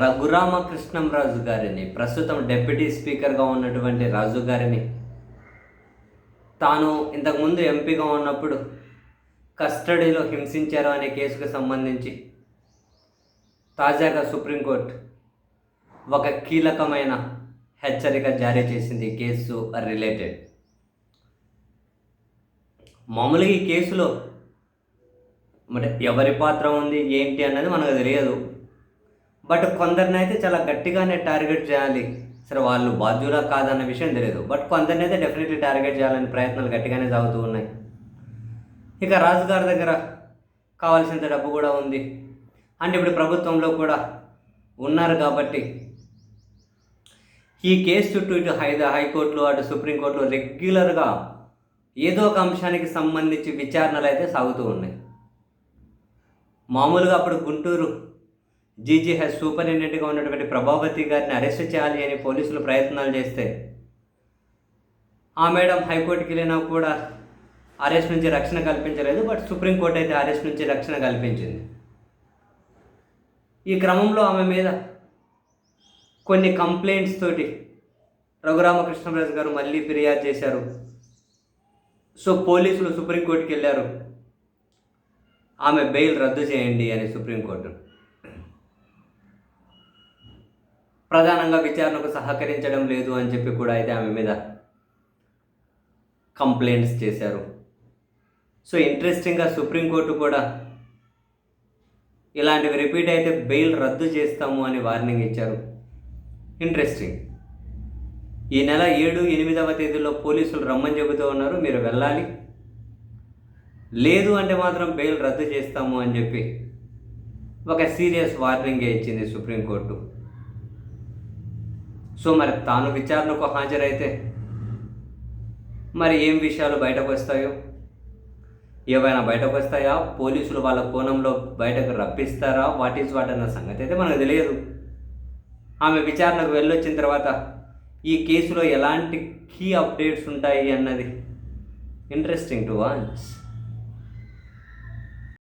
రఘురామకృష్ణంరాజు గారిని, ప్రస్తుతం డిప్యూటీ స్పీకర్గా ఉన్నటువంటి రాజు గారిని, తాను ఇంతకుముందు ఎంపీగా ఉన్నప్పుడు కస్టడీలో హింసించారు అనే కేసుకు సంబంధించి తాజాగా సుప్రీంకోర్టు ఒక కీలకమైన హెచ్చరిక జారీ చేసింది. Case related. మామూలుగా ఈ కేసులో మరి ఎవరి పాత్ర ఉంది ఏంటి అన్నది మనకు తెలియదు. బట్ కొందరినైతే చాలా గట్టిగానే టార్గెట్ చేయాలి. సరే, వాళ్ళు బాధ్యులా కాదన్న విషయం తెలియదు. బట్ కొందరినైతే డెఫినెట్లీ టార్గెట్ చేయాలని ప్రయత్నాలు గట్టిగానే సాగుతూ ఉన్నాయి. ఇక రాజుగారి దగ్గర కావాల్సినంత డబ్బు కూడా ఉంది. అంటే ఇప్పుడు ప్రభుత్వంలో కూడా ఉన్నారు కాబట్టి ఈ కేసు చుట్టూ ఇటు హైకోర్టులో అటు సుప్రీంకోర్టులో రెగ్యులర్గా ఏదో ఒక అంశానికి సంబంధించి విచారణలు అయితే సాగుతూ ఉన్నాయి. మామూలుగా అప్పుడు గుంటూరు జీజీహెచ్ సూపరింటెండెంట్గా ఉన్నటువంటి ప్రభావతి గారిని అరెస్ట్ చేయాలి అని పోలీసులు ప్రయత్నాలు చేస్తే ఆ మేడం హైకోర్టుకి వెళ్ళినా కూడా అరెస్ట్ నుంచి రక్షణ కల్పించలేదు. బట్ సుప్రీంకోర్టు అయితే అరెస్ట్ నుంచి రక్షణ కల్పించింది. ఈ క్రమంలో ఆమె మీద కొన్ని కంప్లైంట్స్ తోటి రఘురామకృష్ణరాజు గారు మళ్ళీ ఫిర్యాదు చేశారు. సో పోలీసులు సుప్రీంకోర్టుకి వెళ్ళారు, ఆమె బెయిల్ రద్దు చేయండి అని. సుప్రీంకోర్టు ప్రధానంగా విచారణకు సహకరించడం లేదు అని చెప్పి కూడా అయితే ఆమె మీద కంప్లైంట్స్ చేశారు. సో ఇంట్రెస్టింగ్గా సుప్రీంకోర్టు కూడా ఇలాంటివి రిపీట్ అయితే బెయిల్ రద్దు చేస్తాము అని వార్నింగ్ ఇచ్చారు. ఇంట్రెస్టింగ్. ఈ నెల 7, 8వ తేదీలో పోలీసులు రమ్మని చెబుతూ ఉన్నారు, మీరు వెళ్ళాలి, లేదు అంటే మాత్రం బెయిల్ రద్దు చేస్తాము అని చెప్పి ఒక సీరియస్ వార్నింగ్ ఇచ్చింది సుప్రీంకోర్టు. సో మరి తాను విచారణకు హాజరైతే మరి ఏం విషయాలు బయటకు వస్తాయో, ఏవైనా బయటకు వస్తాయా, పోలీసులు వాళ్ళ కోణంలో బయటకు రప్పిస్తారా, వాట్ అన్న సంగతి అయితే మనకు తెలియదు. ఆమె విచారణకు వెళ్ళొచ్చిన తర్వాత ఈ కేసులో ఎలాంటి కీ అప్డేట్స్ ఉంటాయి అన్నది ఇంట్రెస్టింగ్ టు వాచ్.